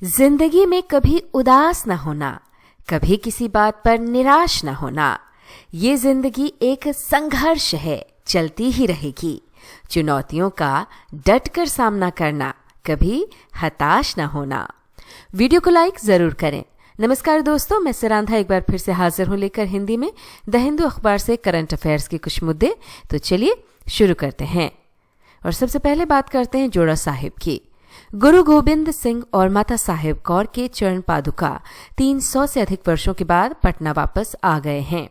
जिंदगी में कभी उदास न होना, कभी किसी बात पर निराश न होना। ये जिंदगी एक संघर्ष है, चलती ही रहेगी। चुनौतियों का डटकर सामना करना, कभी हताश न होना। वीडियो को लाइक जरूर करें। नमस्कार दोस्तों, मैं सिरांधा एक बार फिर से हाजिर हूं लेकर हिंदी में द हिंदू अखबार से करंट अफेयर्स के कुछ मुद्दे। तो चलिए शुरू करते हैं और सबसे पहले बात करते हैं जोड़ा साहिब की। गुरु गोबिंद सिंह और माता साहिब कौर के चरण पादुका 300 से अधिक वर्षों के बाद पटना वापस आ गए हैं।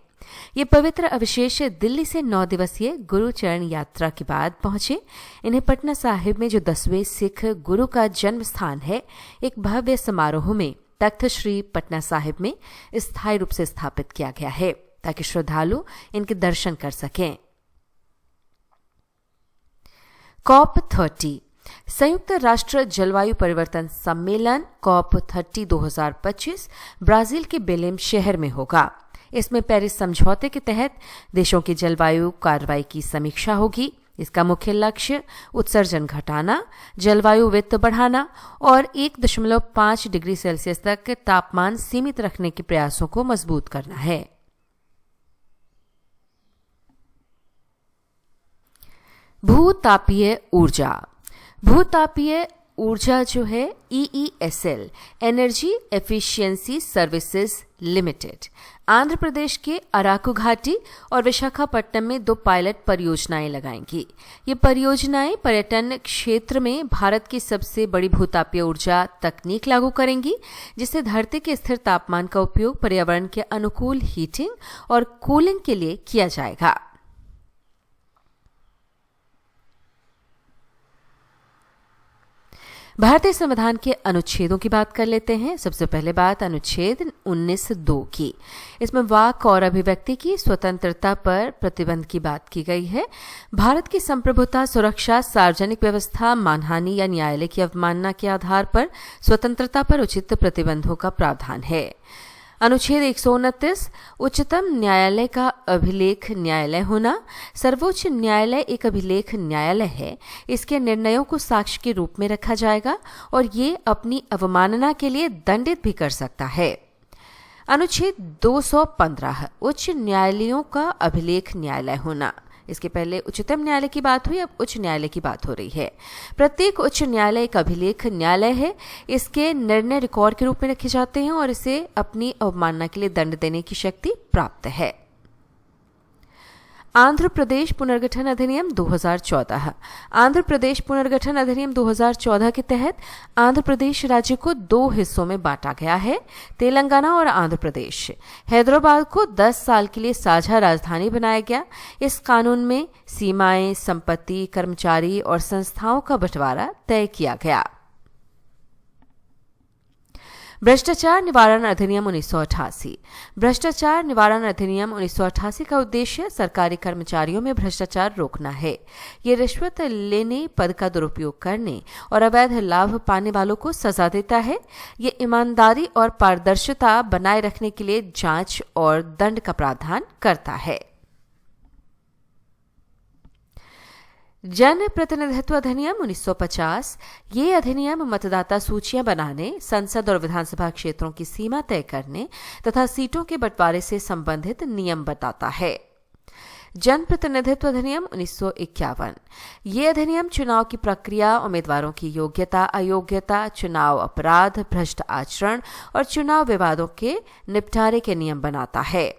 ये पवित्र अवशेष दिल्ली से 9 दिवसीय गुरु चरण यात्रा के बाद पहुंचे। इन्हें पटना साहिब में जो 10वें सिख गुरु का जन्म स्थान है, एक भव्य समारोह में तख्त श्री पटना साहिब में स्थायी रूप से स्थापित किया गया है ताकि श्रद्धालु इनके दर्शन कर सकें। COP30 संयुक्त राष्ट्र जलवायु परिवर्तन सम्मेलन COP30 2025 ब्राजील के बेलेम शहर में होगा। इसमें पेरिस समझौते के तहत देशों की जलवायु कार्रवाई की समीक्षा होगी। इसका मुख्य लक्ष्य उत्सर्जन घटाना, जलवायु वित्त बढ़ाना और 1.5 डिग्री सेल्सियस तक तापमान सीमित रखने के प्रयासों को मजबूत करना है। भूतापीय ऊर्जा। भूतापीय ऊर्जा जो है EESL energy efficiency services limited Andhra Pradesh के अराकू घाटी और विशाखापट्टनम में 2 पायलट परियोजनाएं लगाएंगी। ये परियोजनाएं पर्यटन क्षेत्र में भारत की सबसे बड़ी भूतापीय ऊर्जा तकनीक लागू करेंगी, जिससे धरती के स्थिर तापमान का उपयोग पर्यावरण के अनुकूल हीटिंग और कूलिंग के लिए किया जाएगा। भारतीय संविधान के अनुच्छेदों की बात कर लेते हैं। सबसे पहले बात अनुच्छेद 19(2) की। इसमें वाक और अभिव्यक्ति की स्वतंत्रता पर प्रतिबंध की बात की गई है। भारत की संप्रभुता, सुरक्षा, सार्वजनिक व्यवस्था, मानहानि या न्यायालय की अवमानना के आधार पर स्वतंत्रता पर उचित प्रतिबंधों का प्रावधान है। अनुच्छेद 129 उच्चतम न्यायालय का अभिलेख न्यायालय होना। सर्वोच्च न्यायालय एक अभिलेख न्यायालय है। इसके निर्णयों को साक्ष्य के रूप में रखा जाएगा और ये अपनी अवमानना के लिए दंडित भी कर सकता है। अनुच्छेद 215 उच्च न्यायालयों का अभिलेख न्यायालय होना। इसके पहले उच्चतम न्यायालय की बात हुई, अब उच्च न्यायालय की बात हो रही है। प्रत्येक उच्च न्यायालय एक अभिलेख न्यायालय है। इसके निर्णय रिकॉर्ड के रूप में रखे जाते हैं और इसे अपनी अवमानना के लिए दंड देने की शक्ति प्राप्त है। आंध्र प्रदेश पुनर्गठन अधिनियम 2014। आंध्र प्रदेश पुनर्गठन अधिनियम 2014 के तहत आंध्र प्रदेश राज्य को 2 हिस्सों में बांटा गया है, तेलंगाना और आंध्र प्रदेश। हैदराबाद को 10 साल के लिए साझा राजधानी बनाया गया। इस कानून में सीमाएं, संपत्ति, कर्मचारी और संस्थाओं का बंटवारा तय किया गया। भ्रष्टाचार निवारण अधिनियम 1988। भ्रष्टाचार निवारण अधिनियम 1988 का उद्देश्य सरकारी कर्मचारियों में भ्रष्टाचार रोकना है। ये रिश्वत लेने, पद का दुरुपयोग करने और अवैध लाभ पाने वालों को सजा देता है। ये ईमानदारी और पारदर्शिता बनाए रखने के लिए जांच और दंड का प्रावधान करता है। जन प्रतिनिधित्व अधिनियम 1950। ये अधिनियम मतदाता सूचियां बनाने, संसद और विधानसभा क्षेत्रों की सीमा तय करने तथा सीटों के बंटवारे से संबंधित नियम बताता है। जन प्रतिनिधित्व अधिनियम 1951। ये अधिनियम चुनाव की प्रक्रिया, उम्मीदवारों की योग्यता, अयोग्यता, चुनाव अपराध, भ्रष्ट आचरण और चुनाव विवादों के निपटारे के नियम बनाता है।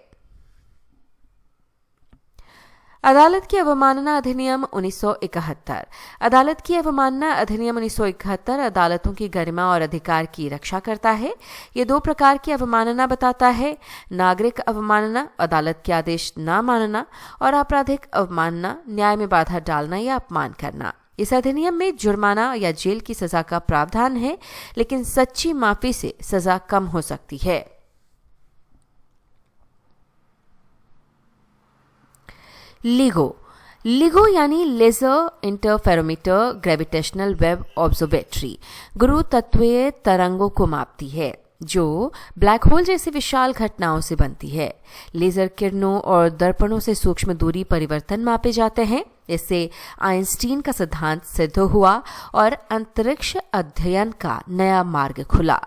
अदालत की अवमानना अधिनियम 1971। अदालत की अवमानना अधिनियम 1971 अदालतों की गरिमा और अधिकार की रक्षा करता है। ये 2 प्रकार की अवमानना बताता है: नागरिक अवमानना, अदालत के आदेश न मानना, और आपराधिक अवमानना, न्याय में बाधा डालना या अपमान करना। इस अधिनियम में जुर्माना या जेल की सजा का प्रावधान है, लेकिन सच्ची माफी से सजा कम हो सकती है। लिगो यानी laser interferometer gravitational wave observatory गुरुत्वीय तरंगों को मापती है, जो ब्लैक होल जैसी विशाल घटनाओं से बनती है। लेजर किरणों और दर्पणों से सूक्ष्म दूरी परिवर्तन मापे जाते हैं। इससे आइंस्टीन का सिद्धांत सिद्ध हुआ और अंतरिक्ष अध्ययन का नया मार्ग खुला।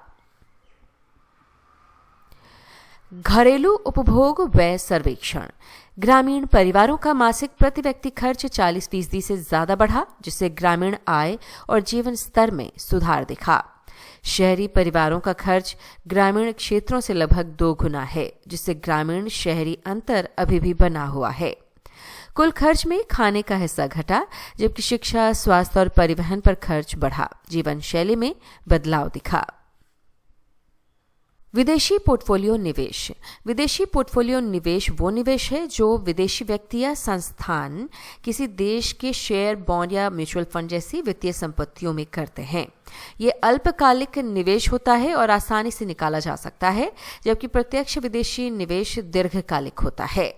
घरेलू उपभोग व्यय सर्वेक्षण। ग्रामीण परिवारों का मासिक प्रति व्यक्ति खर्च 40% से ज्यादा बढ़ा, जिससे ग्रामीण आय और जीवन स्तर में सुधार दिखा। शहरी परिवारों का खर्च ग्रामीण क्षेत्रों से लगभग 2 गुना है, जिससे ग्रामीण शहरी अंतर अभी भी बना हुआ है। कुल खर्च में खाने का हिस्सा घटा, जबकि शिक्षा, स्वास्थ्य और परिवहन पर खर्च बढ़ा। जीवन शैली में बदलाव दिखा। विदेशी पोर्टफोलियो निवेश। विदेशी पोर्टफोलियो निवेश वो निवेश है जो विदेशी व्यक्ति या संस्थान किसी देश के शेयर, बॉन्ड या म्यूचुअल फंड जैसी वित्तीय संपत्तियों में करते हैं। ये अल्पकालिक निवेश होता है और आसानी से निकाला जा सकता है, जबकि प्रत्यक्ष विदेशी निवेश दीर्घकालिक होता है।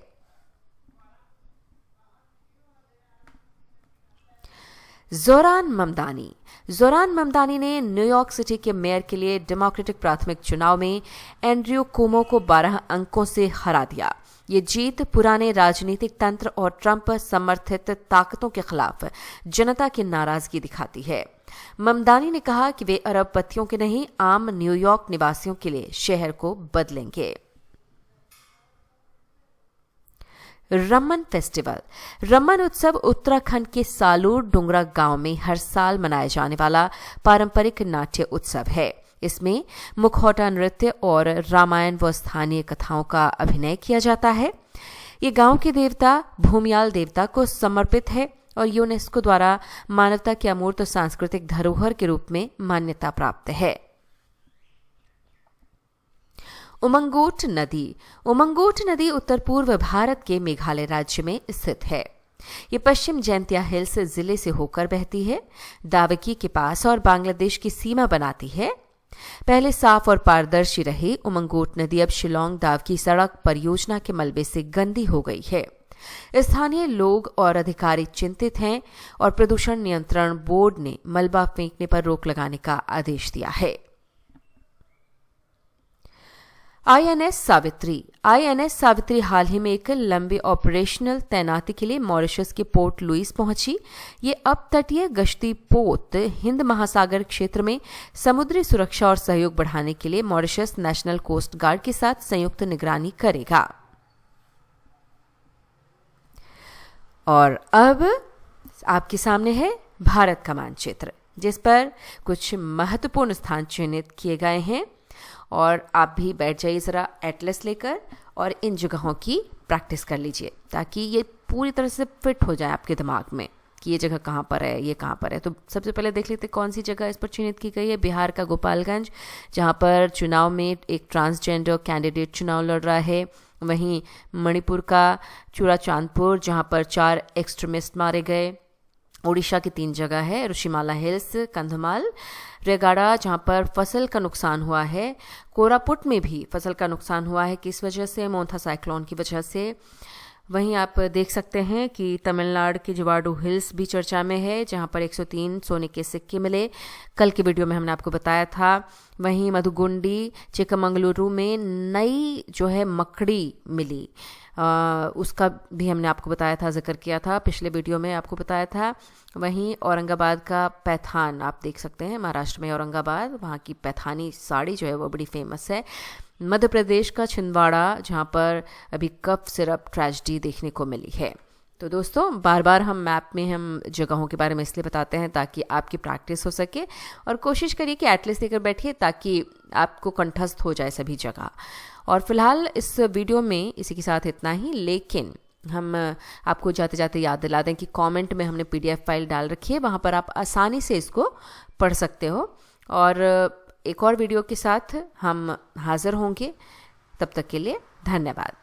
जोरान ममदानी। जोरान ममदानी ने न्यूयॉर्क सिटी के मेयर के लिए डेमोक्रेटिक प्राथमिक चुनाव में एंड्रयू कुओमो को 12 अंकों से हरा दिया। ये जीत पुराने राजनीतिक तंत्र और ट्रंप समर्थित ताकतों के खिलाफ जनता की नाराजगी दिखाती है। ममदानी ने कहा कि वे अरबपतियों के नहीं, आम न्यूयॉर्क निवासियों के लिए शहर को बदलेंगे। रम्मन फेस्टिवल। रम्मन उत्सव उत्तराखंड के सालूर डुंगरा गांव में हर साल मनाया जाने वाला पारंपरिक नाट्य उत्सव है। इसमें मुखौटा नृत्य और रामायण व स्थानीय कथाओं का अभिनय किया जाता है। ये गांव के देवता भूमियाल देवता को समर्पित है और यूनेस्को द्वारा मानवता की अमूर्त सांस्कृतिक धरोहर के रूप में मान्यता प्राप्त है। उमंगोट नदी। उमंगोट नदी उत्तर पूर्व भारत के मेघालय राज्य में स्थित है। ये पश्चिम जैंतिया हिल्स जिले से होकर बहती है, दावकी के पास और बांग्लादेश की सीमा बनाती है। पहले साफ और पारदर्शी रही उमंगोट नदी अब शिलोंग दावकी सड़क परियोजना के मलबे से गंदी हो गई है। स्थानीय लोग और अधिकारी चिंतित हैं और प्रदूषण नियंत्रण बोर्ड ने मलबा फेंकने पर रोक लगाने का आदेश दिया है। आईएनएस सावित्री। आईएनएस सावित्री हाल ही में एक लंबे ऑपरेशनल तैनाती के लिए मॉरिशस के पोर्ट लुइस पहुंची। ये अपतटीय गश्ती पोत हिंद महासागर क्षेत्र में समुद्री सुरक्षा और सहयोग बढ़ाने के लिए मॉरिशस नेशनल कोस्ट गार्ड के साथ संयुक्त निगरानी करेगा। और अब आपके सामने है भारत का मानचित्र, जिस पर कुछ महत्वपूर्ण स्थान चिन्हित किए गए हैं। और आप भी बैठ जाइए ज़रा एटलस लेकर और इन जगहों की प्रैक्टिस कर लीजिए, ताकि ये पूरी तरह से फिट हो जाए आपके दिमाग में कि ये जगह कहाँ पर है, ये कहाँ पर है। तो सबसे पहले देख लेते कौन सी जगह इस पर चिन्हित की गई है। बिहार का गोपालगंज, जहाँ पर चुनाव में एक ट्रांसजेंडर कैंडिडेट चुनाव लड़ रहा है। वहीं मणिपुर का चूड़ाचांदपुर, जहाँ पर 4 एक्सट्रीमिस्ट मारे गए। ओडिशा की 3 जगह है, ऋषिमाला हिल्स, कंधमाल, रेगाड़ा, जहाँ पर फसल का नुकसान हुआ है। कोरापुट में भी फसल का नुकसान हुआ है, किस वजह से? मोंथा साइक्लोन की वजह से। वहीं आप देख सकते हैं कि तमिलनाडु की जिवाडू हिल्स भी चर्चा में है, जहाँ पर 103 सोने के सिक्के मिले। कल की वीडियो में हमने आपको बताया था। वहीं मधुगुंडी, चिकमंगलुरु में नई जो है मकड़ी मिली, उसका भी हमने आपको बताया था, जिक्र किया था पिछले वीडियो में, आपको बताया था। वहीं औरंगाबाद का पैथान आप देख सकते हैं, महाराष्ट्र में औरंगाबाद, वहाँ की पैथानी साड़ी जो है वो बड़ी फेमस है। मध्य प्रदेश का छिंदवाड़ा, जहाँ पर अभी कफ सिरप ट्रेजेडी देखने को मिली है। तो दोस्तों, बार बार हम मैप में हम जगहों के बारे में इसलिए बताते हैं ताकि आपकी प्रैक्टिस हो सके, और कोशिश करिए कि एटलीस्ट लेकर बैठिए ताकि आपको कंठस्थ हो जाए सभी जगह। और फिलहाल इस वीडियो में इसी के साथ इतना ही, लेकिन हम आपको जाते जाते याद दिला दें कि कमेंट में हमने PDF फाइल डाल रखी है, वहाँ पर आप आसानी से इसको पढ़ सकते हो। और एक और वीडियो के साथ हम हाजिर होंगे, तब तक के लिए धन्यवाद।